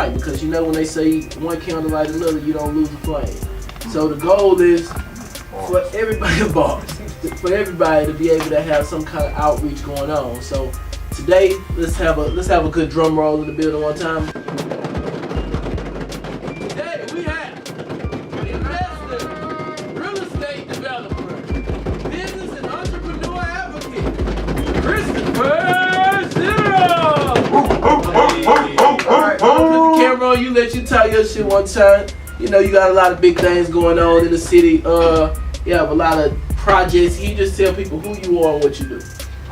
light, because you know when they say one candle light another, you don't lose the flame. So the goal is for everybody involved, for everybody to be able to have some kind of outreach going on. So today, let's have a good drum roll in the building one time. Today we have investor, real estate developer, business and entrepreneur advocate, Christopher Senegal. Alright, I'll put the camera on you, let you tell your shit one time. You know you got a lot of big things going on in the city. You have a lot of projects. Can you just tell people who you are and what you do?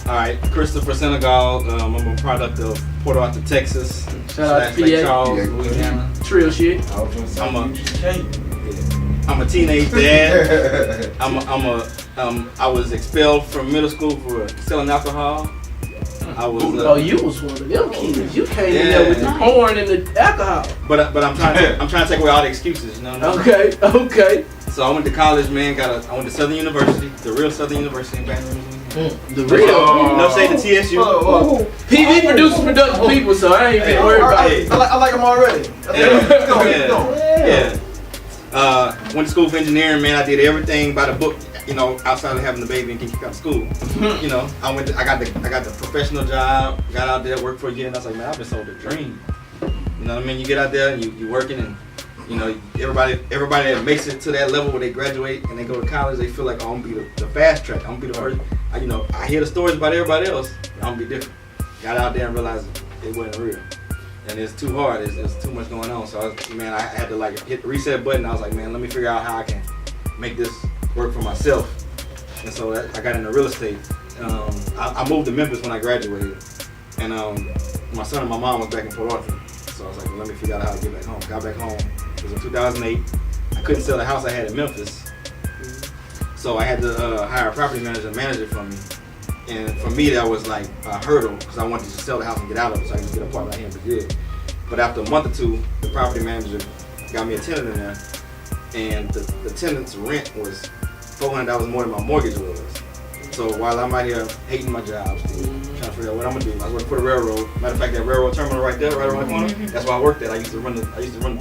Alright, Christopher Senegal. I'm a product of Port Arthur, Texas. Shout out to Lake PA. Charles, Louisiana. Trill shit. I'm a teenage dad. I was expelled from middle school for selling alcohol. I was. You was one of them kids. You came in there with the porn and the alcohol. But I'm trying to take away all the excuses, you know. Okay. So I went to college, man. I went to Southern University, the real Southern University in Baton Rouge. The real. No shade to TSU. PV produces productive people, so I ain't even worried about it. I like them already. Yeah. Went to school for engineering, man. I did everything by the book, you know, outside of having the baby and getting kicked out of school. You know, I got the professional job, got out there, worked for a year, and I was like, man, I've been sold a dream. You know what I mean? You get out there and you working, and you know, everybody that makes it to that level where they graduate and they go to college, they feel like, oh, I'm gonna be the fast track. I'm gonna be the first. I hear the stories about everybody else, but I'm gonna be different. Got out there and realized it wasn't real. And it's too hard. It's too much going on. So I had to like hit the reset button. I was like, man, let me figure out how I can make this work for myself. And so I got into real estate. I moved to Memphis when I graduated, and my son and my mom was back in Port Arthur. So I was like, well, let me figure out how to get back home. Got back home. It was in 2008. I couldn't sell the house I had in Memphis, so I had to hire a property manager to manage it for me. And for me, that was like a hurdle because I wanted to just sell the house and get out of it so I could get an apartment out here and be good. But after a month or two, the property manager got me a tenant in there, and the tenant's rent was $400 more than my mortgage was. So while I'm out here hating my job, still trying to figure out what I'm gonna do, I was working for the railroad. Matter of fact, that railroad terminal right there, right around the corner, that's where I worked at. I used to run the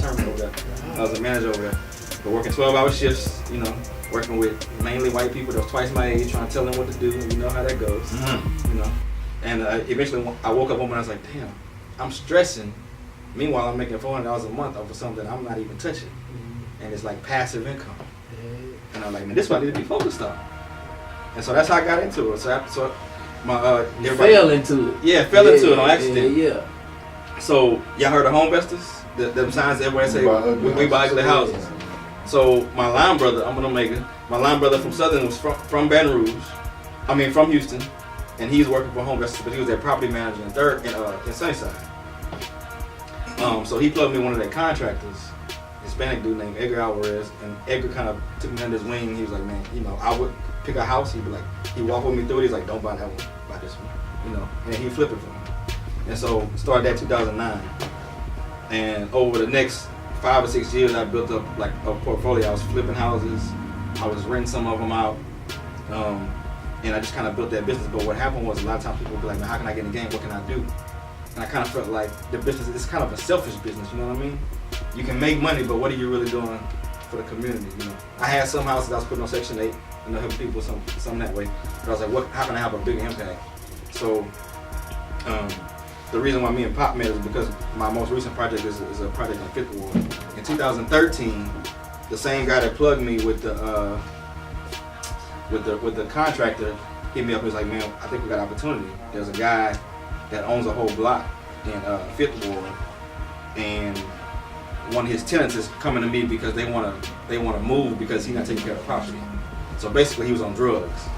terminal over there. I was a manager over there. But working 12-hour shifts, you know, working with mainly white people that was twice my age, trying to tell them what to do, and you know how that goes, you know. And eventually, I woke up one morning, I was like, damn, I'm stressing. Meanwhile, I'm making $400 a month off of something I'm not even touching, and it's like passive income. And I'm like, man, this is what I need to be focused on. And so that's how I got into it. So my fell into it. Yeah, fell into it on accident. Yeah. So y'all heard of home investors? Them signs everywhere say we buy ugly houses. So my line brother, I'm an Omega. My line brother from Southern was from Baton Rouge. From Houston, and he's working for home investors, but he was their property manager in Sunnyside. So he plugged me one of their contractors, Hispanic dude named Edgar Alvarez, and Edgar kind of took me under his wing. He was like, man, you know, I would pick a house. He'd be like, he'd walk with me through it. He's like, don't buy that one, buy this one, you know. And he'd flip it for me. And so started that 2009, and over the next 5 or 6 years, I built up like a portfolio. I was flipping houses, I was renting some of them out, and I just kind of built that business. But what happened was a lot of times people would be like, man, how can I get in the game? What can I do? And I kind of felt like the business is kind of a selfish business, you know what I mean? You can make money, but what are you really doing for the community, you know? I had some houses I was putting on Section 8, you know, helping people some that way. But I was like, how can I have a bigger impact? So the reason why me and Pop met is because my most recent project is a project on 5th Ward. In 2013, the same guy that plugged me with the contractor hit me up and was like, man, I think we got opportunity. There's a guy that owns a whole block in 5th Ward, and one of his tenants is coming to me because they want to move because he's not taking care of the property. So basically, he was on drugs.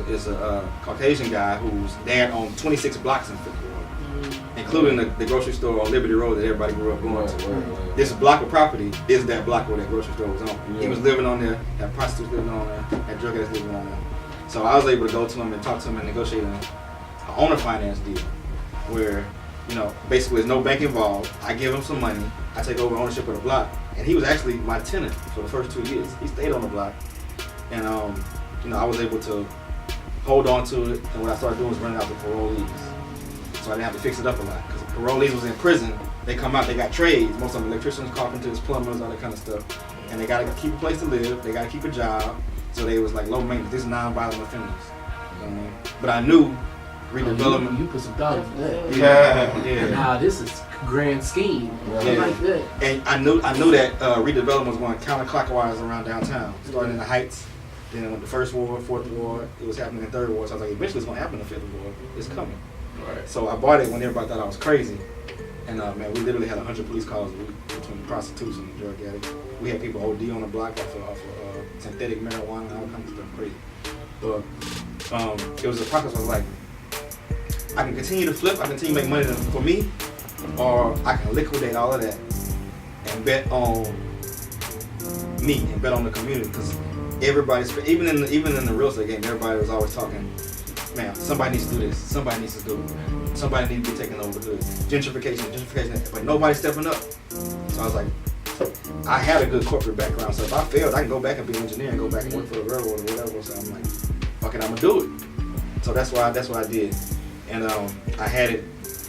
It's a Caucasian guy whose dad owned 26 blocks in 5th Ward, including the grocery store on Liberty Road that everybody grew up going to. This block of property is that block where that grocery store was on. He was living on there, had prostitutes living on there, had drug addicts living on there. So I was able to go to him and talk to him and negotiate an owner finance deal where, you know, basically there's no bank involved. I give him some money, I take over ownership of the block, and he was actually my tenant for the first 2 years. He stayed on the block, and you know, I was able to hold on to it, and what I started doing was running out to parolees. so I didn't have to fix it up a lot. Because parolees was in prison, they come out, they got trades. Most of them electricians, carpenters, plumbers, all that kind of stuff. And they gotta keep a place to live, they gotta keep a job. So they was like low maintenance. These are non-violent offenders. But I knew redevelopment. You put some thought into that. Yeah. Nah, this is grand scheme. I like that. And I knew that redevelopment was going counterclockwise around downtown, starting in the Heights. Then it went to First Ward, Fourth Ward. It was happening in Third Ward. So I was like, eventually it's going to happen in Fifth Ward. It's coming. Right. So I bought it when everybody thought I was crazy. And man, we literally had 100 police calls a week between prostitution and drug addicts. We had people OD on the block off of synthetic marijuana and all kinds of stuff, crazy. But it was a process where I was like, I can continue to flip, I can continue to make money for me, or I can liquidate all of that and bet on me and bet on the community. Because everybody's, even in the real estate game, everybody was always talking, man, somebody needs to do this, somebody needs to do it, somebody needs to be taking over the gentrification, but nobody's stepping up. So I was like, I had a good corporate background, so if I failed, I can go back and be an engineer and go back and work for the railroad or whatever. So I'm like, fuck it, I'm gonna do it. So that's what I did. And I had it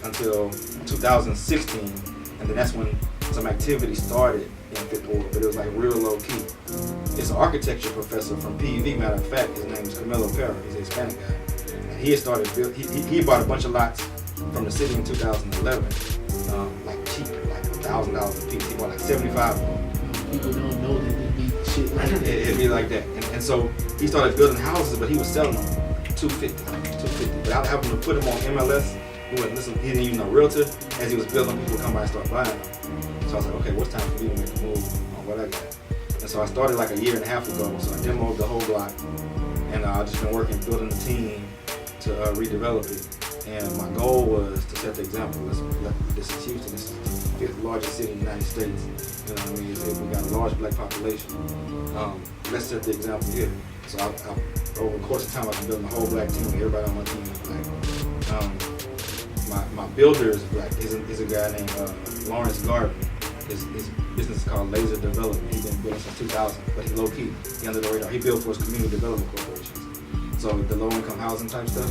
until 2016, and then that's when some activity started in Fifth Ward, but it was like real low key. It's an architecture professor from PV, matter of fact, his name is Camilo Pera, he's a Hispanic guy. And he had started, he bought a bunch of lots from the city in 2011, like cheap, like $1,000 a piece. He bought like 75 of them. People don't know that they be shit like that. It'd be like that. And so he started building houses, but he was selling them $250. But I happened to put him on MLS. He didn't use no realtor. As he was building, people would come by and start buying them. So I was like, okay, what's time for me to make a move on what I got? And so I started like a year and a half ago. So I demoed the whole block, and I've just been working, building a team to redevelop it. And my goal was to set the example. This is Houston. This is the 5th largest city in the United States. You know what I mean? We got a large black population. Let's set the example here. So over the course of time, I've been building a whole black team. Everybody on my team is black. My builder is black. He's a guy named Lawrence Garvin. His business is called Laser Development. He's been building since 2000, but he low key. He under the radar. He built for his community development corporations. So the low income housing type stuff.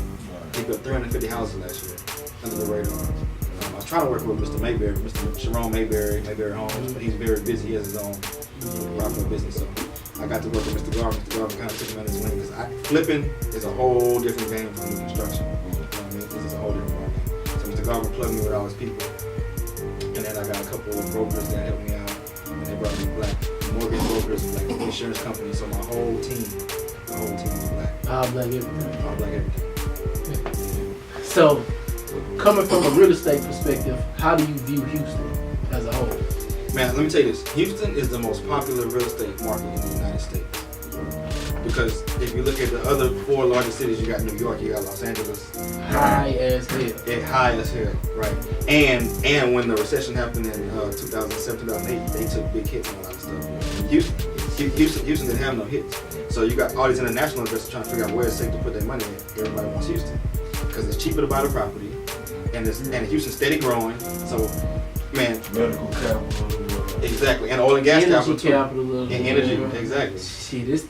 He built 350 houses last year under the radar. I was trying to work with Mr. Mayberry, Mr. Sharon Mayberry Homes, but he's very busy. He has his own profitable business. So I got to work with Mr. Garvin. Mr. Garvin kind of took him under his wing because flipping is a whole different game from new construction. You know what I mean? This is a whole different game. So Mr. Garvin plugged me with all his people. And then I got a couple of brokers that helped me out. And they brought me black mortgage brokers, like insurance companies. So my whole team is black. All black everything. All black everything. So, coming from a real estate perspective, how do you view Houston as a whole? Man, let me tell you this. Houston is the most popular real estate market in the United States. Because if you look at the other 4 largest cities, you got New York, you got Los Angeles. High as hell. High as hell, right. And when the recession happened in 2007, 2008, they took big hits on a lot of stuff. Houston didn't have no hits. So you got all these international investors trying to figure out where it's safe to put their money at. Everybody wants Houston. Because it's cheaper to buy the property, and Houston's steady growing. So, man, medical capital, exactly, and oil and gas energy capital too. And energy, exactly. Shit, this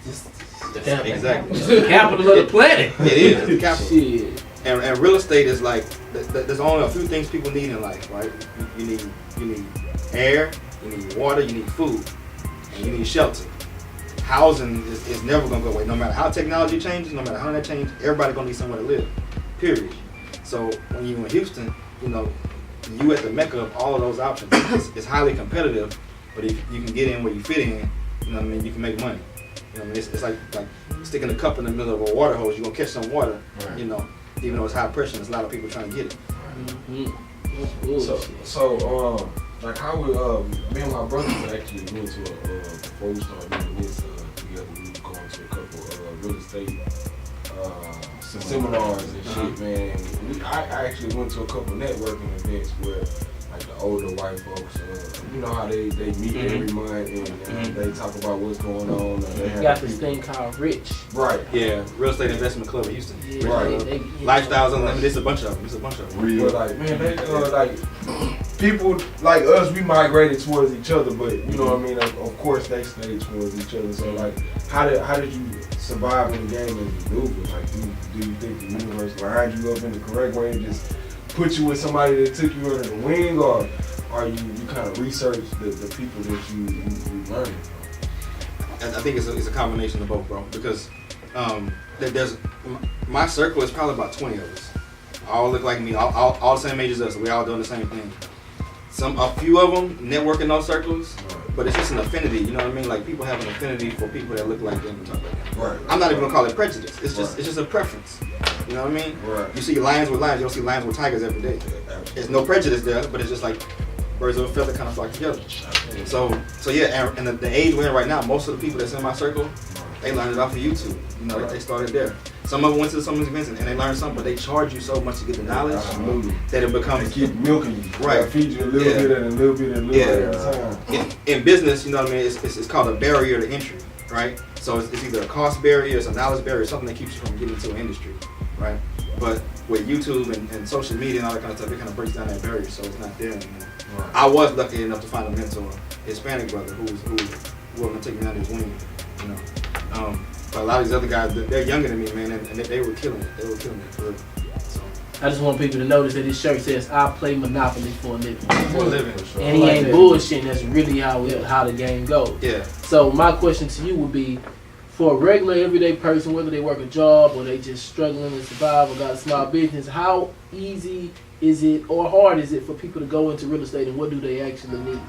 exactly. It's the capital of the planet. It is. It's the capital. Shit. And real estate is like there's only a few things people need in life, right? You need air, you need water, you need food, and you need shelter. Housing is never gonna go away. No matter how technology changes, no matter how that changes, everybody's gonna need somewhere to live. Period. So when you're in Houston, you at the mecca of all of those options. It's highly competitive, but if you can get in where you fit in, you know what I mean, you can make money. You know what I mean? It's like sticking a cup in the middle of a water hose. You're gonna catch some water, right. Even though it's high pressure. There's a lot of people trying to get it. Mm-hmm. So like how we me and my brothers actually went to before we started doing this together. We were going to a couple real estate seminars and shit, man. I actually went to a couple networking events where like the older white folks, you know how they meet every month and they talk about what's going on. They You got this thing called Rich. Right. Yeah, Real Estate Investment Club in Houston. Yeah, Right. Lifestyles Unlimited. There's a bunch of them. Real. But like, man, they like people like us, we migrated towards each other, but you know what I mean. Of course, they stayed towards each other. So like, how did you survive in the game and maneuver? Like, do you think the universe lined you up in the correct way and just put you with somebody that took you under the wing, or you kind of research the people that you learning from? I think it's a combination of both, bro. Because there's my circle is probably about 20 of us. All look like me. All the same age as us. We all doing the same thing. A few of them network in those circles, but it's just an affinity. You know what I mean? Like people have an affinity for people that look like them and talk like them. Right. I'm not even gonna call it prejudice. It's just a preference. You know what I mean? Right. You see lions with lions. You don't see lions with tigers every day. There's no prejudice there, but it's just like birds of a feather kind of flock together. So yeah, and the age we're in right now, most of the people that's in my circle, they learned it off of YouTube. You know, they started there. Some of them went to some of these events and they learned something, but they charge you so much to get the knowledge that it becomes. They keep milking you. Right. They feed you a little bit and a little bit and a little bit at a time. In business, you know what I mean, it's called a barrier to entry, right? So it's either a cost barrier, it's a knowledge barrier, something that keeps you from getting into an industry, right? But with YouTube and social media and all that kind of stuff, it kind of breaks down that barrier, so it's not there anymore. Right. I was lucky enough to find a mentor, Hispanic brother, who was willing to take me under his wing, you know. But a lot of these other guys, they're younger than me, man, and they were killing it. They were killing it for real. So I just want people to notice that his shirt says, "I play Monopoly for a living." for a living. And he ain't bullshitting. That's really how the game goes. Yeah. So my question to you would be, for a regular everyday person, whether they work a job or they just struggling to survive or got a small business, how easy is it or hard is it for people to go into real estate, and what do they actually need?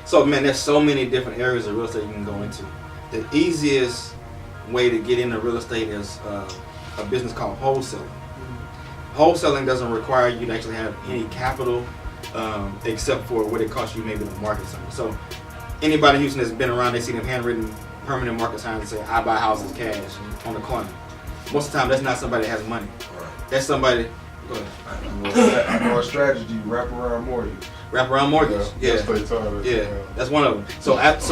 So man, there's so many different areas of real estate you can go into. The easiest way to get into real estate is a business called wholesaling. Wholesaling doesn't require you to actually have any capital except for what it costs you maybe to market something. So anybody in Houston that's been around, they see them handwritten permanent market signs that say, "I buy houses cash" on the corner. Most of the time, that's not somebody that has money. That's somebody. Go ahead. I know a strategy, wraparound mortgage. Wraparound mortgage. Yeah. That's one of them. So that's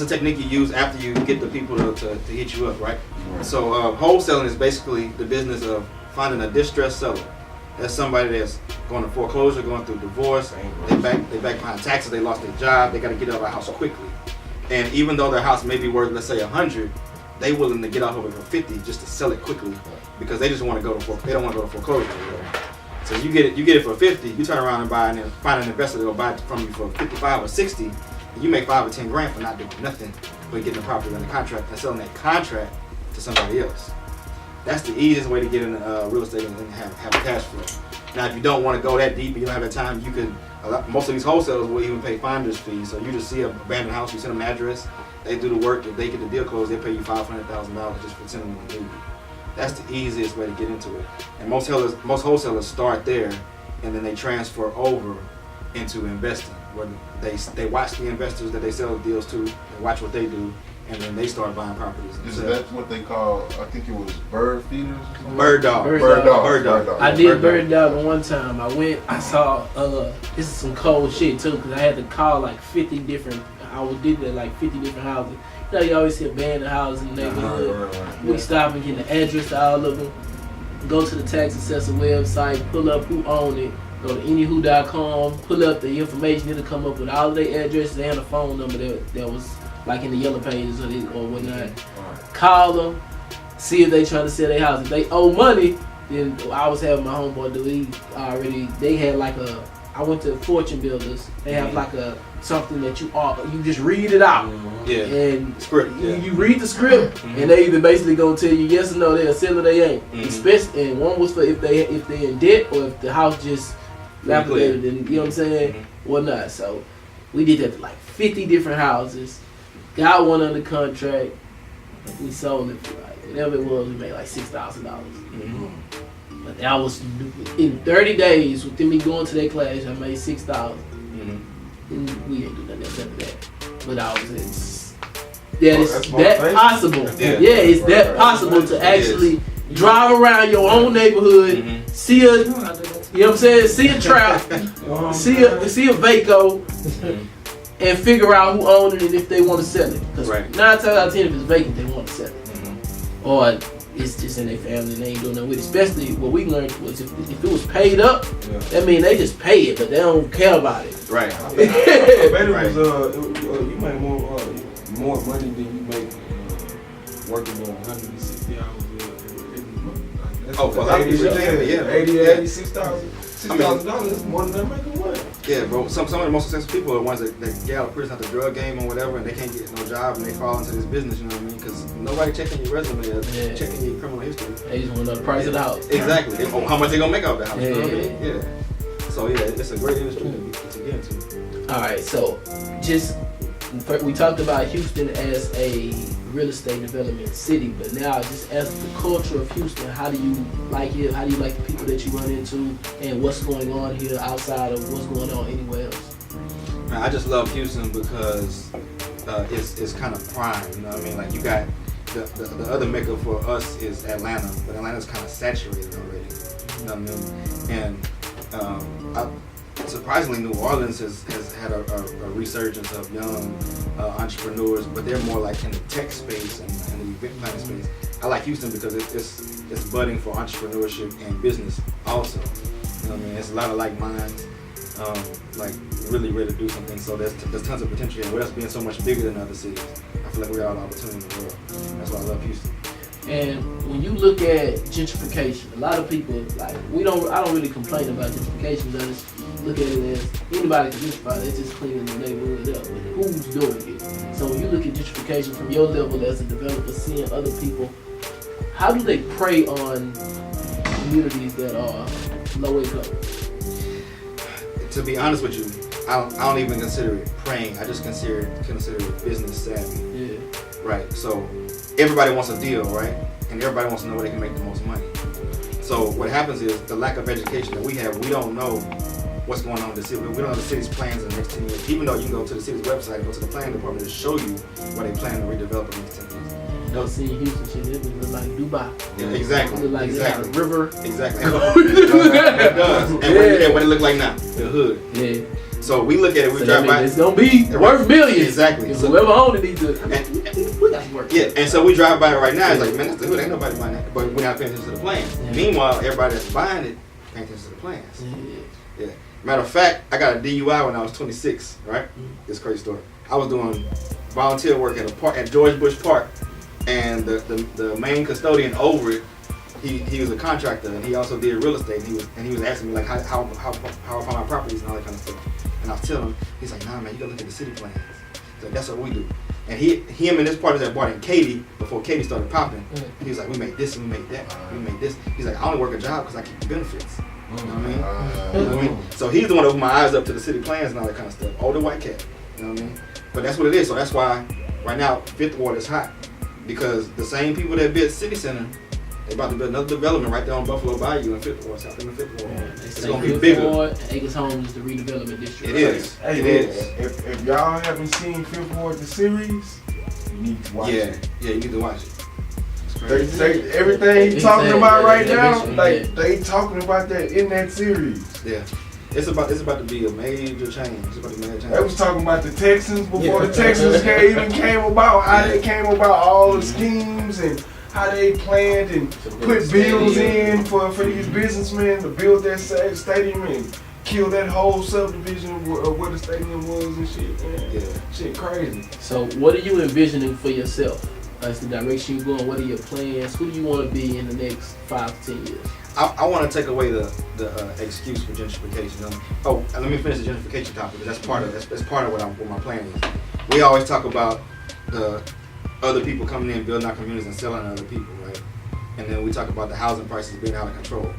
a technique you use after you get the people to hit you up, right? So wholesaling is basically the business of finding a distressed seller. That's somebody that's going to foreclosure, going through divorce. They back behind taxes. They lost their job. They got to get out of their house quickly. And even though their house may be worth, let's say, 100, they willing to get off of it for 50 just to sell it quickly because they just want to go to they don't want to go to foreclosure. So you get it for 50. You turn around and buy and then find an investor that'll buy it from you for 55 or 60. And you make 5 or 10 grand for not doing nothing but getting the property under contract and selling that contract to somebody else. That's the easiest way to get into real estate and have a cash flow. Now, if you don't want to go that deep and you don't have the time, you can. Most of these wholesalers will even pay finder's fees. So you just see an abandoned house, you send them an address, they do the work. If they get the deal closed, they pay you $500,000 just for sending them the deed. That's the easiest way to get into it. And most wholesalers start there, and then they transfer over into investing, where they watch the investors that they sell the deals to, they watch what they do, and then they start buying properties. Is that what they call? I think it was bird feeders. Bird dog. Bird dog. I did bird dog one time. I saw this is some cold shit too, because I had to call like 50 different. I did that like 50 different houses. You know, you always see abandoned houses in the neighborhood. We stop and get the address to all of them. Go to the tax assessor website, pull up who owned it. Go to anywho.com, pull up the information. It'll come up with all of their addresses and a phone number that was like in the yellow pages or whatnot. Call them, see if they trying to sell their house. If they owe money, then I was having my homeboy do it. They had like I went to Fortune Builders. They have like something that you just read it out. Yeah. And script. Yeah. You read the script, and they either basically gonna tell you yes or no, they'll sell or they ain't. Especially, and one was for if they in debt or if the house just dilapidated, and you know what I'm saying, whatnot. So we did that for like 50 different houses. Got one under contract. We sold it for like whatever it was. We made like $6,000. But that was in 30 days with me going to that class. I made $6,000. And we ain't do nothing else after that. But it's that possible. It's that possible to actually drive around your own neighborhood, see a, you know what I'm saying, see a trap, see a Vaco, and figure out who owns it and if they want to sell it. Because 9 times out of 10, if it's vacant, they want to sell it. Or it's just in their family and they ain't doing nothing with it. Especially what we learned was if it was paid up, that means they just pay it, but they don't care about it. Right. I bet it was you make more money than you make working on 160 hours. Oh, for a lot of people, yeah. $86,000 more than they're making what? Yeah, bro. Some of the most successful people are the ones that get out of prison out the drug game or whatever, and they can't get no job, and they fall into this business. You know what I mean? Because nobody checking your resume or checking your criminal history. They just want to know the price of the house. Exactly. Or how much they gonna make out of the house. You know what I mean? Yeah. So yeah, it's a great industry to get into. All right, so we talked about Houston as a real estate development city, but now just as the culture of Houston, how do you like it? How do you like the people that you run into, and what's going on here outside of what's going on anywhere else? Man, I just love Houston because it's kind of prime. You know what I mean? Like you got the other mecca for us is Atlanta, but Atlanta's kind of saturated already. You know what I mean? And surprisingly, New Orleans has had a resurgence of young entrepreneurs, but they're more like in the tech space and the event planning space. I like Houston because it's budding for entrepreneurship and business also. You know what I mean? It's a lot of like minds, like really ready to do something. So there's tons of potential. And with us being so much bigger than other cities, I feel like we got all the opportunity in the world. That's why I love Houston. And when you look at gentrification, a lot of people like I don't really complain about gentrification. I just look at it as anybody can gentrify. They're just cleaning the neighborhood up. But who's doing it? So when you look at gentrification from your level as a developer, seeing other people, how do they prey on communities that are low income? To be honest with you, I don't even consider it praying. I just consider it business savvy. Yeah. Right. So everybody wants a deal, right? And everybody wants to know where they can make the most money. So what happens is the lack of education that we have, we don't know what's going on in the city. We don't know the city's plans in the next 10 years. Even though you can go to the city's website, go to the planning department to show you what they plan to redevelop in the next 10 years. Don't see Houston shit, it would look like Dubai. Yeah, exactly. It look like exactly. a river. Exactly. It does. And what it look like now? The hood. Yeah. So we look at it, we drive by. It's gonna be worth millions. Exactly. So whoever owns it needs to. We got to work. Yeah, and so we drive by it right now. It's like, man, that's the hood. Ain't nobody buying that. But we're not paying attention to the plans. Yeah. Meanwhile, everybody that's buying it paying attention to the plans. Yeah. Matter of fact, I got a DUI when I was 26. Right. This crazy story. I was doing volunteer work at a park at George Bush Park, and the main custodian over it, he was a contractor, and he also did real estate. And he was asking me like how I find my properties and all that kind of stuff. And I was telling him, he's like, nah, man, you gotta look at the city plans. He's like, that's what we do. And him and his partners that bought in Katy, before Katy started popping, he was like, we made this and we made that, we made this. He's like, I only work a job because I keep the benefits. You know what I mean? You know what I mean? So he's the one that opened my eyes up to the city plans and all that kind of stuff. Older white cat. You know what I mean? But that's what it is. So that's why right now Fifth Ward is hot. Because the same people that built City Center, they're about to build another development right there on Buffalo Bayou in Fifth Ward, south in the Fifth Ward. It's gonna be bigger. Ward, Acres Homes is the redevelopment district. It is. Hey, it is. If y'all haven't seen Fifth Ward the series, you need to watch it. Yeah, you need to watch it. They everything he's talking about right now, like they talking about that in that series. Yeah. It's about to be a major change. It's about to be a major change. They was talking about the Texans before the Texans even came about, how they came about all the schemes and how they planned and put bills in for these businessmen to build that stadium and kill that whole subdivision of where the stadium was and shit, man. Yeah. Shit crazy. So what are you envisioning for yourself? That's the direction you're going. What are your plans? Who do you want to be in the next 5 to 10 years? I want to take away the excuse for gentrification. And let me finish the gentrification topic. That's part of what my plan is. We always talk about the other people coming in, building our communities and selling to other people, right? And then we talk about the housing prices being out of control.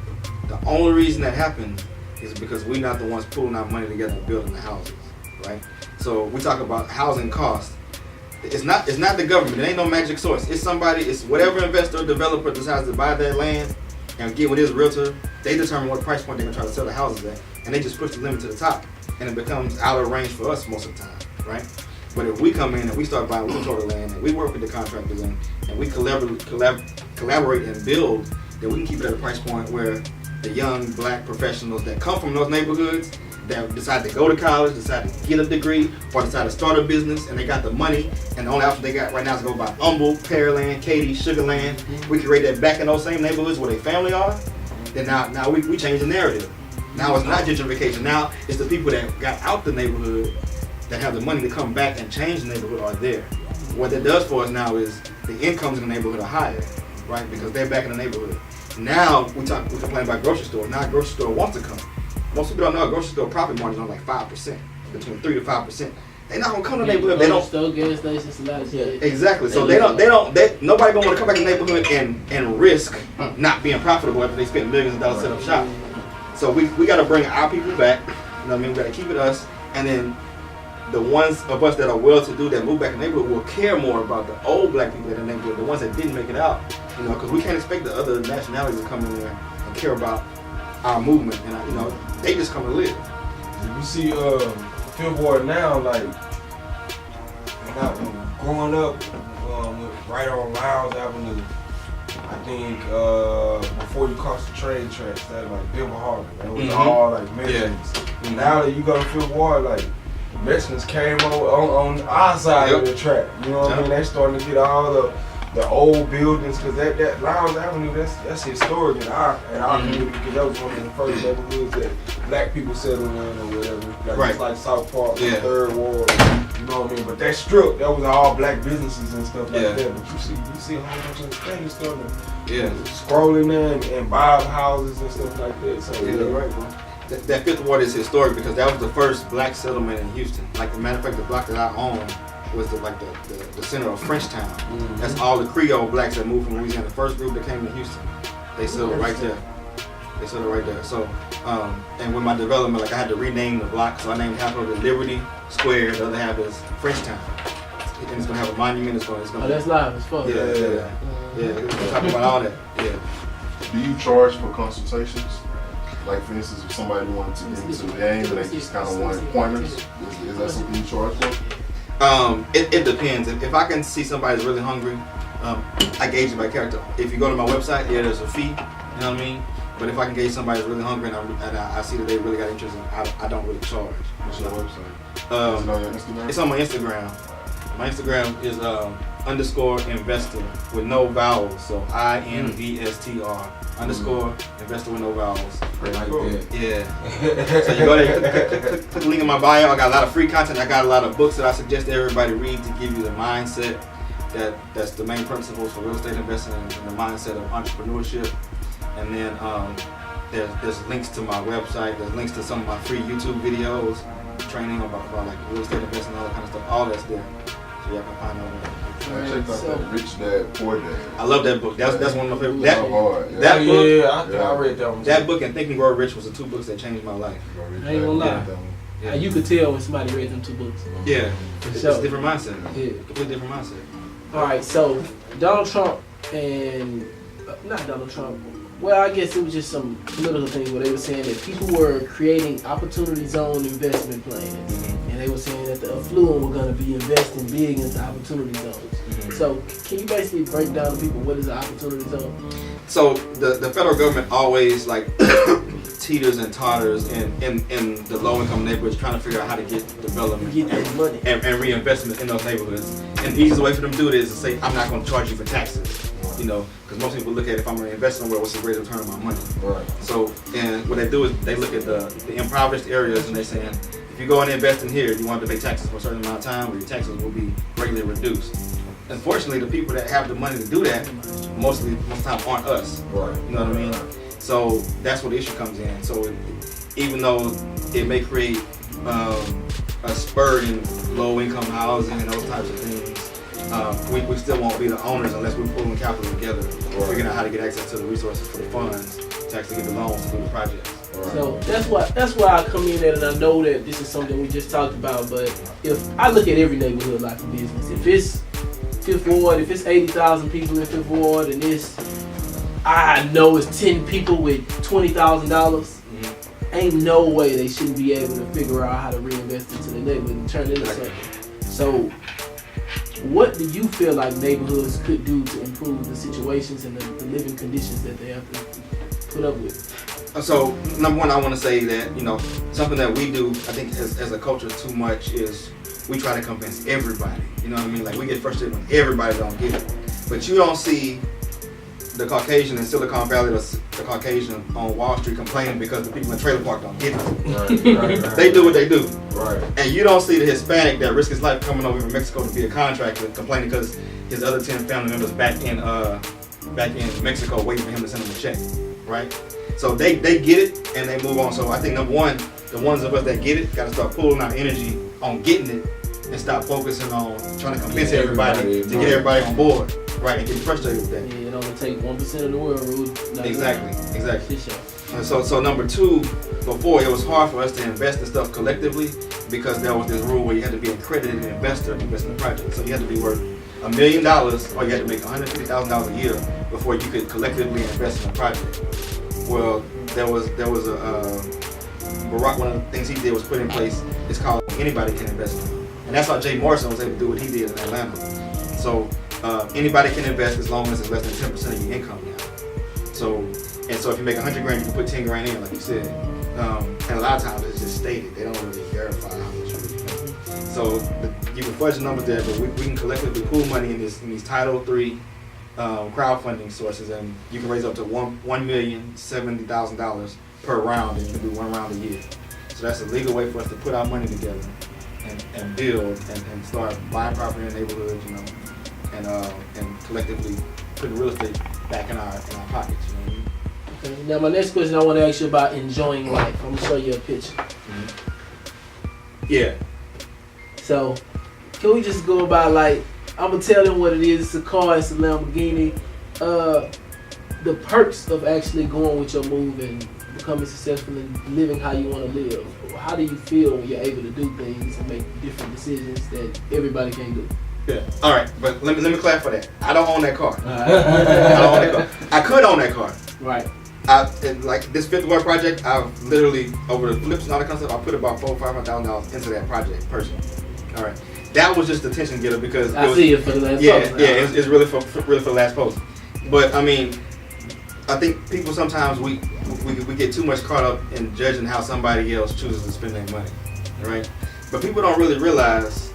The only reason that happens is because we're not the ones pulling our money together and building the houses, right? So we talk about housing costs. It's not the government. It ain't no magic source. It's whatever investor or developer decides to buy that land and get with his realtor. They determine what price point they're gonna try to sell the houses at, and they just push the limit to the top, and it becomes out of range for us most of the time, right? But if we come in and we start buying total land and we work with the contractors and we collaborate and build, then we can keep it at a price point where the young black professionals that come from those neighborhoods that decide to go to college, decide to get a degree, or decide to start a business, and they got the money, and the only option they got right now is to go buy Humble, Pearland, Katy, Sugarland. We create that back in those same neighborhoods where their family are. Then now we change the narrative. Now it's not gentrification. Now it's the people that got out the neighborhood that have the money to come back and change the neighborhood are there. What that does for us now is the incomes in the neighborhood are higher, right? Because they're back in the neighborhood. Now we complain about grocery store. Now a grocery store wants to come. Most people don't know a grocery store profit margin on like 5%, between 3 to 5%. They not gonna come to the neighborhood. They don't. Store, gas stations, a lot of shit. Exactly. So nobody gonna want to come back in the neighborhood and risk not being profitable after they spent millions of dollars set up shop. So we gotta bring our people back. You know what I mean? We gotta keep it us, and then the ones of us that are well-to-do that move back in the neighborhood will care more about the old black people in the neighborhood, the ones that didn't make it out. You know, because we can't expect the other nationalities to come in there and care about our movement, and you know, they just come to live. You see, Fifth Ward now, like, growing up, right on Lyles Avenue, I think before you cross the train tracks, that like Denver Harbor, that was all like Mexicans. And now that you go to Fifth Ward, like Mexicans came on our side of the track. You know what I mean? They starting to get all the old buildings, because that Lyles Avenue, that's historic in our community, because that was one of the first neighborhoods that black people settled in or whatever. Like, it's like South Park, the Third Ward. You know what I mean? But that strip, that was all black businesses and stuff like that. But you see a whole bunch of things starting to scrolling there and Bob houses and stuff like that. So you're right, bro. That Fifth Ward is historic because that was the first black settlement in Houston. Like, as a matter of fact, the block that I own was the center of Frenchtown. That's all the Creole blacks that moved from Louisiana. The first group that came to Houston, they settled right there. So, and with my development, like I had to rename the block, so I named half of it Liberty Square, the other half is Frenchtown. And it's gonna have a monument. It's gonna. Oh, that's live. It's fun. Yeah. We're talking about all that. Yeah. Do you charge for consultations? Like, for instance, if somebody wanted to get into the game and they just kind of wanted pointers, is that something you charge for? It depends. If I can see somebody's really hungry, I gauge it by character. If you go to my website, there's a fee. You know what I mean? But if I can gauge somebody's really hungry and I see that they really got interest, I don't really charge. What's your website? Is it on your Instagram? It's on my Instagram. My Instagram is _investor with no vowels. So INVSTR _investor with no vowels. Like that. Yeah. So you go there, click the link in my bio. I got a lot of free content. I got a lot of books that I suggest everybody read to give you the mindset that's the main principles for real estate investing and the mindset of entrepreneurship. And then there's links to my website. There's links to some of my free YouTube videos, training about like real estate investing, all that kind of stuff. All that's there. So y'all can find all that. I checked out that Rich Dad Poor Dad. I love that book. That's one of my favorite. I read that one. That book and Think and Grow Rich was the two books that changed my life. I ain't gonna lie. Yeah. You could tell when somebody read them two books. Yeah, it's a different mindset. Yeah, completely different mindset. All right, so Donald Trump and not Donald Trump. Well, I guess it was just some political things where they were saying that people were creating opportunity zone investment plans, and they were saying that the affluent were going to be investing big into opportunity zones. So, can you basically break down to people what is an opportunity zone? So the federal government always like teeters and totters in the low income neighborhoods, trying to figure out how to get development and reinvestment in those neighborhoods. And the easiest way for them to do it is to say, I'm not going to charge you for taxes. You know, because most people look at if I'm going to invest somewhere, what's the great return on my money? Right. So, and what they do is they look at the impoverished areas and they're saying, if you go and invest in here, you want to pay taxes for a certain amount of time, where your taxes will be greatly reduced. Unfortunately, the people that have the money to do that, most of the time aren't us. Right. You know what I mean? So that's where the issue comes in. So even though it may create a spur in low income housing and those types of things, we still won't be the owners unless we're pulling capital together, figuring out how to get access to the resources for the funds to actually get the loans to do the projects. So that's why I come in at, and I know that this is something we just talked about, but if I look at every neighborhood like a business, if it's Fifth Ward, if it's 80,000 people in Fifth Ward and I know it's 10 people with $20,000, ain't no way they shouldn't be able to figure out how to reinvest into the neighborhood and turn it into something. So what do you feel like neighborhoods could do to improve the situations and the living conditions that they have to put up with? So, number one, I want to say that, you know, something that we do, I think as a culture too much is we try to convince everybody. You know what I mean? Like, we get frustrated when everybody don't get it. But you don't see the Caucasian in Silicon Valley, the Caucasian on Wall Street complaining because the people in trailer park don't get it. Right. They do what they do. Right. And you don't see the Hispanic that risked his life coming over from Mexico to be a contractor complaining because his other 10 family members back in back in Mexico waiting for him to send them a check, right? So they get it and they move on. So I think number one, the ones of us that get it got to start pulling our energy on getting it and stop focusing on trying to convince everybody to get everybody on board, right? And get frustrated with that. Yeah, it only take 1% of the world rule. Exactly. So number two, before it was hard for us to invest in stuff collectively because there was this rule where you had to be an accredited investor to invest in the project. So you had to be worth $1 million or you had to make $150,000 a year before you could collectively invest in a project. Well, there was a Barack, one of the things he did was put in place, it's called anybody can invest in. And that's how Jay Morrison was able to do what he did in Atlanta. So anybody can invest as long as it's less than 10% of your income now. So if you make $100,000, you can put $10,000 in, like you said. And a lot of times it's just stated; they don't really verify how much you really make. So you can fudge the numbers there, but we can collectively pool money in these Title III crowdfunding sources, and you can raise up to $1,070,000 per round, and you can do one round a year. So that's a legal way for us to put our money together and build and start buying property in the neighborhood, and collectively putting real estate back in our pockets. You know what I mean? Okay. Now my next question, I want to ask you about enjoying life. I'm gonna show you a picture. Mm-hmm. Yeah. So, can we just go about I'm gonna tell them what it is. It's a car. It's a Lamborghini. The perks of actually going with your move and becoming successful and living how you want to live. How do you feel when you're able to do things and make different decisions that everybody can do? Yeah. All right, but let me clarify that. I don't own that car. I don't own that car. I could own that car. Right. Like this Fifth Ward project, I've literally over the flips and all that kind of stuff. I put about $400,000-$500,000 into that project personally. All right. That was just the attention getter because I see it for the last post. Yeah, it's really for the last post. But I mean, I think people sometimes we get too much caught up in judging how somebody else chooses to spend their money, right? But people don't really realize.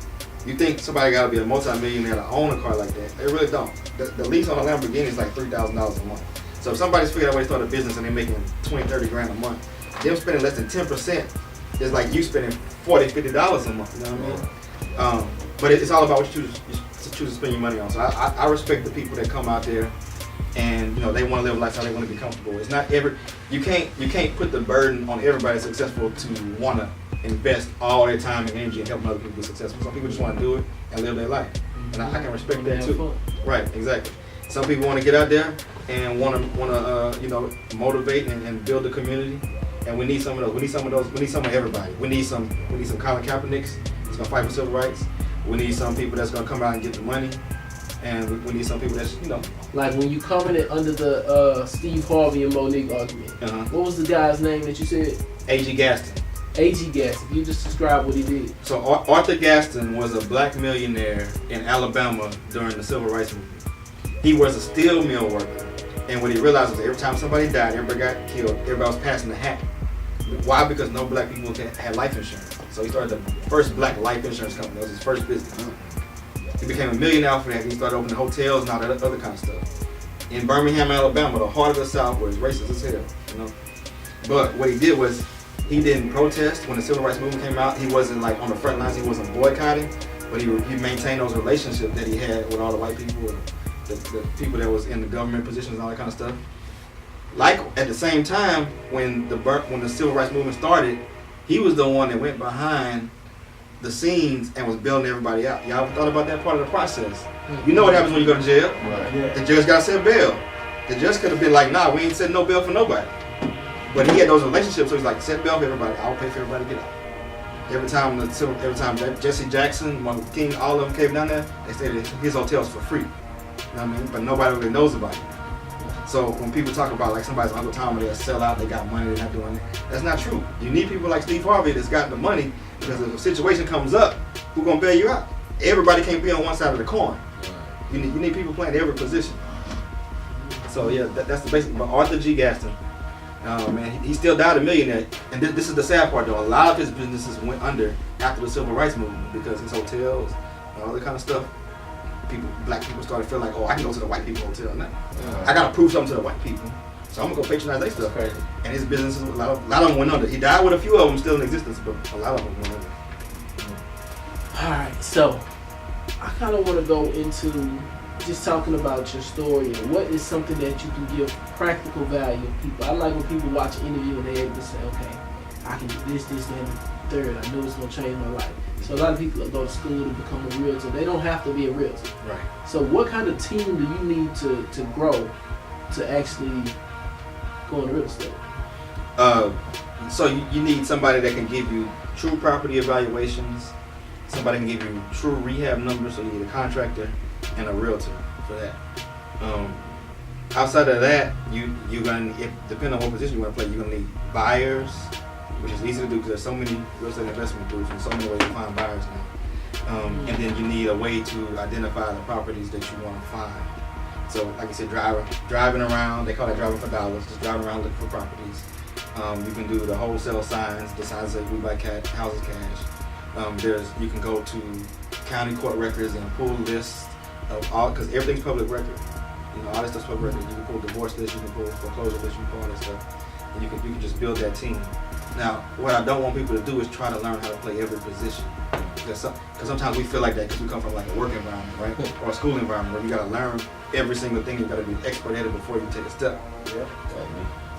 You think somebody got to be a multi-millionaire to own a car like that? They really don't. The lease on a Lamborghini is like $3,000 a month. So if somebody's figured out a way to start a business and they're making $20-$30 a month, them spending less than 10% is like you spending $40-$50 a month. You know what I mean? But it's all about what you choose to spend your money on. So I respect the people that come out there and they want to live a lifestyle, they want to be comfortable. It's not you can't put the burden on everybody successful to want to invest all their time and energy and help other people be successful. Some people just want to do it and live their life, and I can respect that too. Right, exactly. Some people want to get out there and want to motivate and build a community, and we need some of those. We need some of everybody. We need some Colin Kaepernicks that's gonna fight for civil rights. We need some people that's gonna come out and get the money, and we need some people that's like when you commented under the Steve Harvey and Monique argument. What was the guy's name that you said? A.G. Gaston. A.G. Gaston. You just described what he did. So Arthur Gaston was a black millionaire in Alabama during the civil rights movement. He was a steel mill worker, and what he realized was every time somebody died, everybody got killed, everybody was passing the hat. Why? Because no black people had life insurance. So he started the first black life insurance company. That was his first business. He became a millionaire off of that. He started opening hotels and all that other kind of stuff. In Birmingham, Alabama, the heart of the South, where it's racist as hell, But what he did was he didn't protest when the civil rights movement came out. He wasn't like on the front lines. He wasn't boycotting, but he maintained those relationships that he had with all the white people, the people that was in the government positions and all that kind of stuff. Like at the same time, when the civil rights movement started, he was the one that went behind the scenes and was building everybody out. Y'all thought about that part of the process? You know what happens when you go to jail? Right. Yeah. The judge got to set bail. The judge could have been like, nah, we ain't setting no bail for nobody. But he had those relationships, so he's like, set bail for everybody. I'll pay for everybody to get out. Every time Jesse Jackson, Martin Luther King, all of them came down there, they stayed at his hotels for free. You know what I mean? But nobody really knows about it. So when people talk about like somebody's Uncle Tom, they'll sell out, they got money, they're not doing it. That's not true. You need people like Steve Harvey that's got the money, because if a situation comes up, who's gonna bail you out? Everybody can't be on one side of the coin. You need people playing every position. So yeah, that's the basic. But Arthur G. Gaston, man, he still died a millionaire. And this is the sad part though. A lot of his businesses went under after the civil rights movement because his hotels and all that kind of stuff. Black people started feeling like, oh, I can go to the white people hotel now. I gotta prove something to the white people, so I'm gonna go patronize their stuff. Crazy. And his businesses, a lot of them went under. He died with a few of them still in existence, but a lot of them went under. All right, so I kind of want to go into just talking about your story, and what is something that you can give practical value to people? I like when people watch an interview and they're able to say, okay, I can do this, that, and the third. I know it's going to change my life. So a lot of people that go to school to become a realtor, they don't have to be a realtor. Right. So what kind of team do you need to grow to actually go into real estate? So you need somebody that can give you true property evaluations. Somebody can give you true rehab numbers. So you need a contractor and a realtor for that. Outside of that, you're gonna, depending on what position you want to play, you're gonna need buyers, which is easy to do because there's so many real estate investment groups and so many ways to find buyers now. And then you need a way to identify the properties that you want to find. So, like I said, driving around. They call that driving for dollars. Just driving around looking for properties. You can do the wholesale signs, the signs that we buy houses cash. You can go to county court records and pull lists of all, because everything's public record. You know, all this stuff's public record. You can pull divorce lists, you can pull foreclosure lists, you can pull all that stuff, and you can just build that team. Now, what I don't want people to do is try to learn how to play every position, because sometimes we feel like that because we come from like a work environment, right, or a school environment where you got to learn every single thing. You got to be expert at it before you take a step.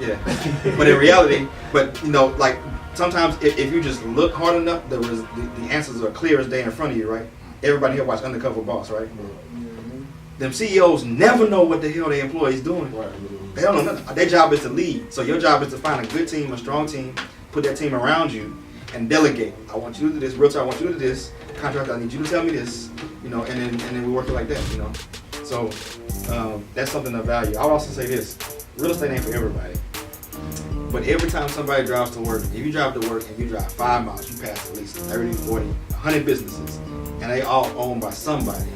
Yeah, but in reality, you know, like sometimes if you just look hard enough, the answers are clear as day in front of you, right? Everybody here watch Undercover Boss, right? Them CEOs never know what the hell their employees doing. They don't know nothing. Their job is to lead. So your job is to find a good team, a strong team, put that team around you, and delegate. I want you to do this. Realtor, I want you to do this. Contractor, I need you to tell me this. You know, and then we work it like that. You know, so that's something of value. I'll also say this: real estate ain't for everybody. But every time somebody drives to work, if you drive to work and you drive 5 miles, you pass at least 30, 40, 100 businesses, and they all owned by somebody.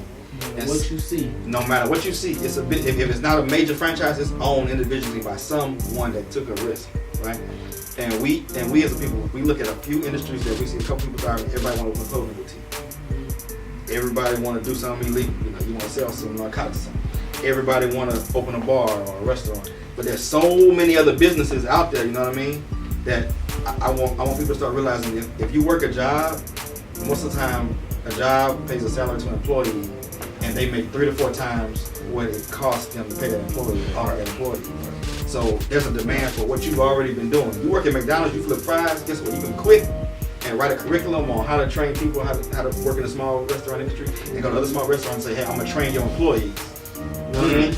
And what you see. No matter what you see, it's a bit. If it's not a major franchise, it's owned individually by someone that took a risk, right? And we as a people, we look at a few industries that we see a couple people thriving. Everybody want to open a clothing boutique. Everybody want to do something illegal. You know, you want to sell some narcotics. Something. Everybody want to open a bar or a restaurant. But there's so many other businesses out there. You know what I mean? That I want people to start realizing if you work a job, most of the time a job pays a salary to an employee, and they make 3 to 4 times what it costs them to pay that employee or that employee. So there's a demand for what you've already been doing. You work at McDonald's, you flip fries, guess what? You can quit and write a curriculum on how to train people, how to work in a small restaurant industry, and go to other small restaurants and say, hey, I'm gonna train your employees. You know what I mean?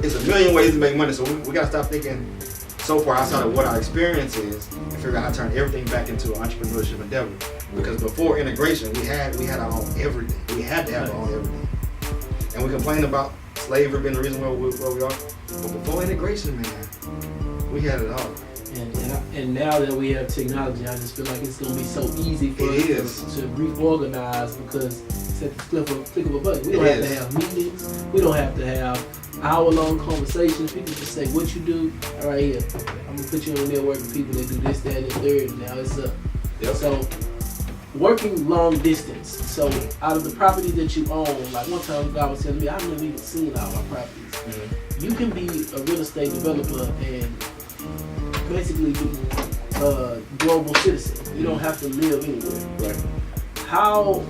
It's a million ways to make money, so we gotta stop thinking so far outside of what our experience is and figure out how to turn everything back into an entrepreneurship endeavor. Because before integration, we had our own everything. We had to have our own everything. And we complain about slavery being the reason where we are. But before integration, man, we had it all. And now that we have technology, I just feel like it's going to be so easy for us to reorganize because it's at the click of a button. We don't have to have meetings. We don't have to have hour-long conversations. People just say, what you do? All right, here. I'm going to put you on a network of people that do this, that, and the third, and now it's up. Yep. So, working long distance. So out of the properties that you own, like one time God was telling me, I've never even seen all my properties. Mm-hmm. You can be a real estate developer and basically be a global citizen. You don't have to live anywhere. Right. How,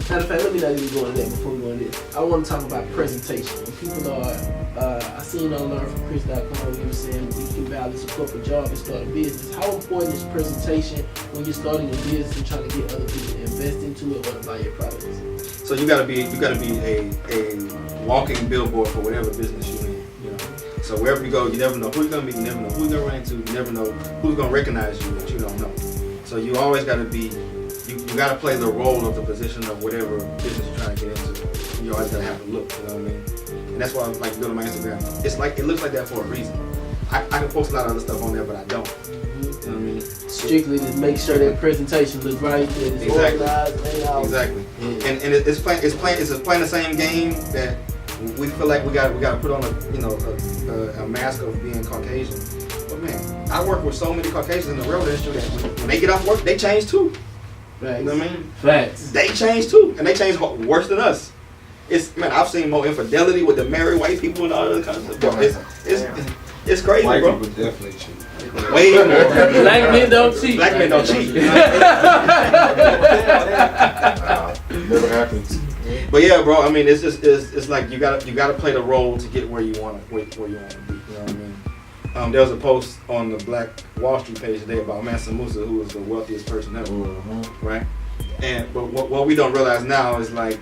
matter of fact, let me not even go into that before we go into this. I want to talk about presentation. When people are, I seen on Learn from Chris.com, you were saying you can balance a corporate job and start a business. How important is presentation when you're starting a business and trying to get other people to invest into it or to buy your products? So you gotta be a walking billboard for whatever business you're in. You know? So wherever you go, you never know who you're gonna meet, you never know who you're gonna run into, you never know who's gonna recognize you that you don't know. So you always gotta be, you gotta play the role of the position of whatever business you're trying to get into. You always gotta have a look, you know what I mean? And that's why I like to go to my Instagram. It's like, it looks like that for a reason. I can post a lot of other stuff on there, but I don't. You know what I mean? Strictly to make sure that presentation looks right, that it's organized, laid out. Exactly. Yeah. And it's playing the same game that we feel like we got to put on a mask of being Caucasian. But man, I work with so many Caucasians in the railroad industry that when they get off work, they change too. Facts. You know what I mean? Facts. They change too, and they change worse than us. I've seen more infidelity with the married white people and all that kind of stuff. It's crazy, white bro. People definitely cheat. Way more. Black men don't cheat. Black men don't cheat. never happens. But yeah, bro. I mean, it's just it's like you gotta play the role to get where you want to be. You know what I mean? There was a post on the Black Wall Street page today about Mansa Musa, who was the wealthiest person ever, right? But what we don't realize now is like,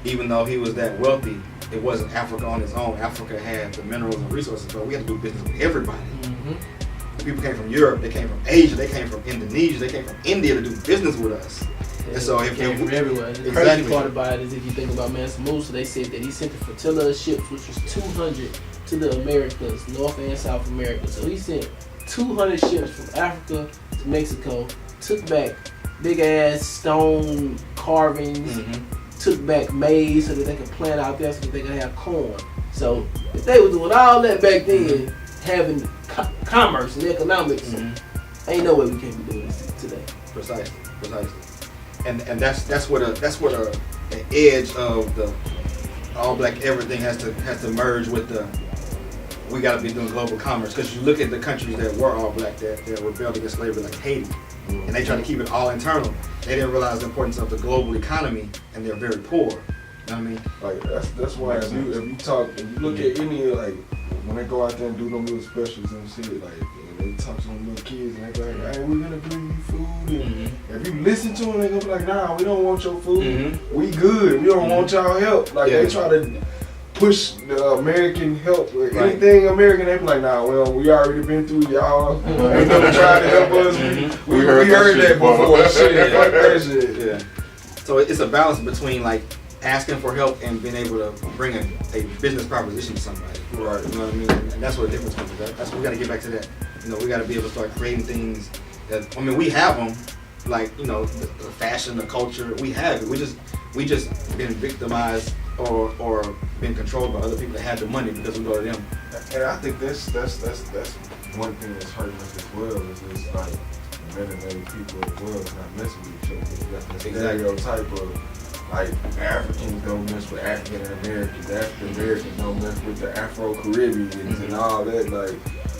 even though he was that wealthy, it wasn't Africa on its own. Africa had the minerals and resources, but we had to do business with everybody. People came from Europe, they came from Asia, they came from Indonesia, they came from India to do business with us. And so if came from everywhere. The crazy part about it is, if you think about Mansa Musa, they said that he sent a flotilla of ships, which was 200 to the Americas, North and South America. So he sent 200 ships from Africa to Mexico, took back big ass stone carvings, took back maize so that they could plant out there so that they could have corn. So if they were doing all that back then, having commerce and economics, ain't no way we can't be doing this today. Precisely. And that's where the edge of the all black everything has to merge with the, we got to be doing global commerce. Because you look at the countries that were all black that rebelled against slavery, like Haiti, and they try to keep it all internal. They didn't realize the importance of the global economy, and they're very poor. You know what I mean? Like that's why if you look at any, like when they go out there and do them little specials and shit, like they talk to them little kids and they be like, hey, we're gonna bring you food. And if you listen to them, they gonna be like, nah, we don't want your food. We good. We don't want y'all help. Like they try to push the American help or anything American. They be like, nah, well, we already been through y'all. Ain't never tried to help us. We heard that before. Shit, fuck that shit. Yeah. So it's a balance between like asking for help and being able to bring a business proposition to somebody. Right. You know what I mean? And that's what the difference comes. That's what we got to get back to that. You know, we got to be able to start creating things that, I mean, we have them, like, you know, the fashion, the culture, we have it. We just been victimized or been controlled by other people that had the money because we go to them. And I think that's one thing that's hurting us as well, is this like melanated people as well is not messing with each other. You got the stereotype of like Africans don't mess with African Americans, African Americans don't mess with the Afro Caribbeans and all that. Like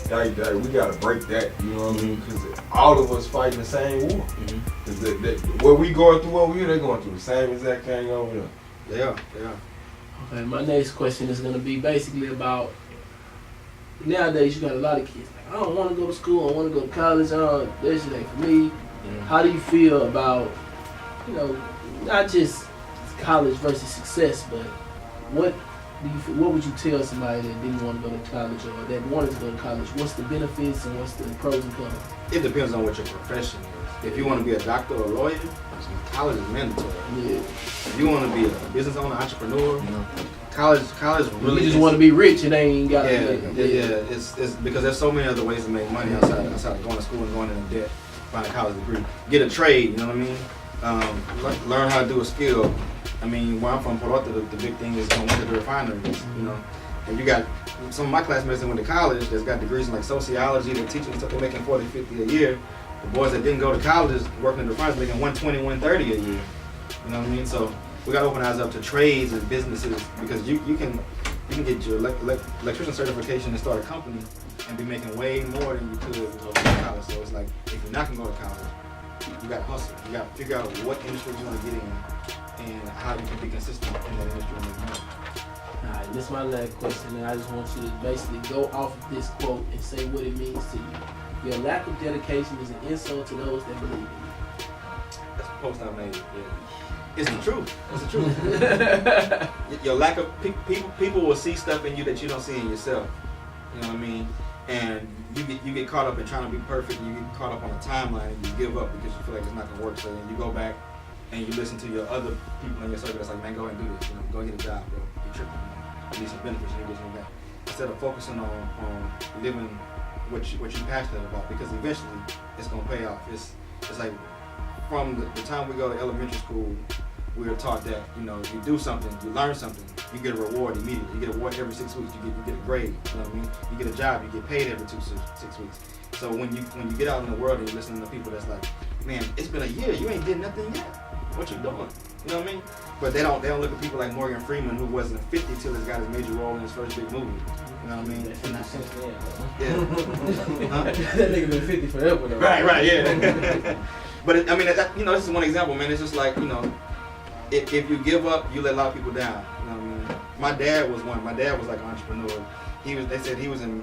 we gotta break that, you know what I mean? Because all of us fighting the same war. Because what we going through over here, they're going through the same exact thing over there. Yeah. Okay, my next question is gonna be basically about, nowadays you got a lot of kids like, I don't want to go to school, I want to go to college, this shit ain't for me. How do you feel about, you know, not just college versus success, but what would you tell somebody that didn't want to go to college or that wanted to go to college? What's the benefits and what's the pros and cons? It depends on what your profession is. If you want to be a doctor or a lawyer, college is mandatory. Yeah. If you want to be a business owner, entrepreneur, college really. You just want to be rich, it ain't got. Yeah. It's because there's so many other ways to make money outside of going to school and going into debt, find a college degree, get a trade. You know what I mean? Learn how to do a skill. I mean, where I'm from, Puerto Rico, the big thing is going to the refineries. You know, and you got some of my classmates that went to college that's got degrees in like sociology, they're teaching stuff, they're making $40, $50 a year. The boys that didn't go to college working in the refineries making $120, $130 a year. You know what I mean? So we got to open our eyes up to trades and businesses, because you can get your electrician certification and start a company and be making way more than you could if you go to college. So it's like, if you're not going to go to college, you got to hustle. You got to figure out what industry you want to get in and how you can be consistent in that industry and make money. Alright, this is my last question, and I just want you to basically go off of this quote and say what it means to you. Your lack of dedication is an insult to those that believe in you. That's a post I made. Yeah. It's the truth. It's the truth. Your lack of people will see stuff in you that you don't see in yourself. You know what I mean? And you get caught up in trying to be perfect, and you get caught up on a timeline, and you give up because you feel like it's not gonna work. So then you go back and you listen to your other people in your circle that's like, man, go ahead and do this. You know, go get a job, bro. You're tripping. You need some benefits. You need this and that. Instead of focusing on living what you're passionate about, because eventually it's gonna pay off. It's like from the time we go to elementary school, we were taught that, you know, if you do something, you learn something, you get a reward immediately. You get a reward every 6 weeks. You get a grade. You know what I mean? You get a job. You get paid every 6 weeks. So when you get out in the world and you listen to people that's like, man, it's been a year. You ain't did nothing yet. What you doing? You know what I mean? But they don't look at people like Morgan Freeman, who wasn't 50 till he got his major role in his first big movie. You know what I mean? That's not since then. Yeah. Huh? That nigga been 50 forever though. Right, yeah. But I mean, you know, this is one example, man. It's just like, you know, if you give up, you let a lot of people down. You know what I mean? My dad was one. My dad was like an entrepreneur. They said he was in.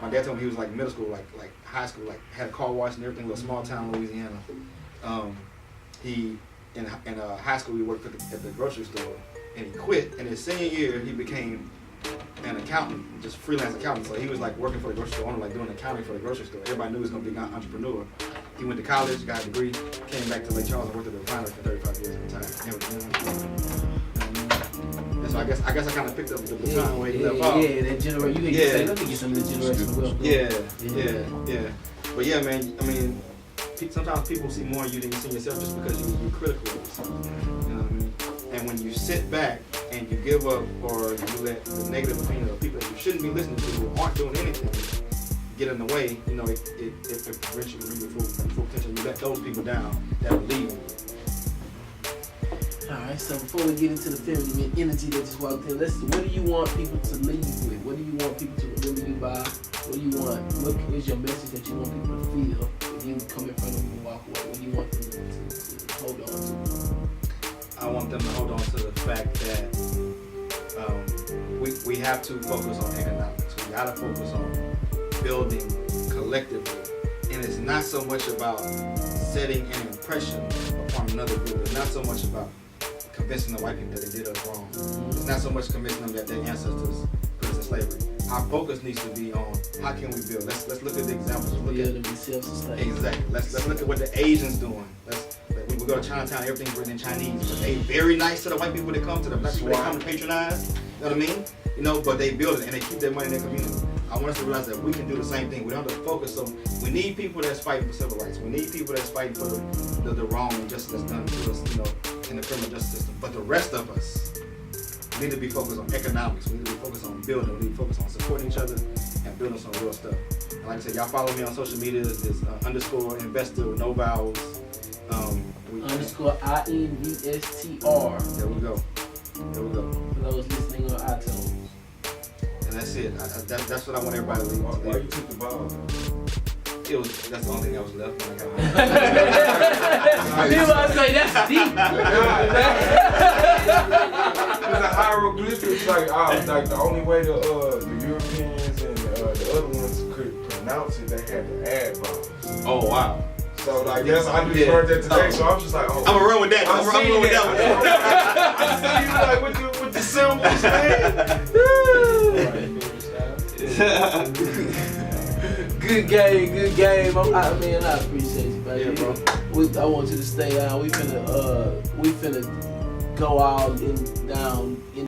My dad told me he was like middle school, like high school, like had a car wash and everything, little small town Louisiana. He in high school he worked at the grocery store, and he quit. And his senior year he became an accountant, just freelance accountant. So he was like working for the grocery store owner, like doing accounting for the grocery store. Everybody knew he was gonna be an entrepreneur. He went to college, got a degree, came back to Lake Charles and worked at the refinery for 35 years and retired. And so I guess I kind of picked up the baton where he left off. Yeah, that generation. You can say, let me get some of the generational wealth. Yeah. But yeah, man. I mean, sometimes people see more in you than you see in yourself just because you're critical of yourself. You know what I mean? And when you sit back and you give up, or you let the negative opinion of people that you shouldn't be listening to who aren't doing anything get in the way, you know, it prevents you from reaching your full potential. You let those people down that will leave you. Alright, so before we get into the feminine energy that just walked in, what do you want people to leave with? What do you want people to remember you by? What do you want? What is your message that you want people to feel if you come in front of them and walk away? What do you want them to hold on to? I want them to hold on to the fact that we have to focus on economics. We gotta focus on building collectively. And it's not so much about setting an impression upon another group. It's not so much about convincing the white people that they did us wrong. It's not so much convincing them that their ancestors put us in slavery. Our focus needs to be on how can we build. Let's look at the examples. Exactly. Let's look at what the Asians doing. We go to Chinatown, everything's written in Chinese. But they very nice to the white people that come, to the black people that come to patronize. You know what I mean? You know, but they build it and they keep their money in their community. I want us to realize that we can do the same thing. We don't have to focus on. We need people that's fighting for civil rights. We need people that's fighting for the wrong and injustice that's done to us, you know, in the criminal justice system. But the rest of us need to be focused on economics. We need to be focused on building. We need to be focused on supporting each other and building some real stuff. And like I said, y'all follow me on social media. It's _investor with no vowels. _INVESTR. There we go. For those listening on iTunes. And that's it. That's what I want everybody to leave. Why you took the ball? That's the only thing that was left. People are saying that's deep. It's a hieroglyphics, like the only way the Europeans and the other ones could pronounce it, they had to add vowels. Oh wow. So like I just learned that today, so I'm just like, oh. I'm gonna run with that. I'm gonna run with that. I see you like with the symbols, man. Good game. I appreciate you, buddy. Yeah, bro. I want you to stay out. We finna go all down in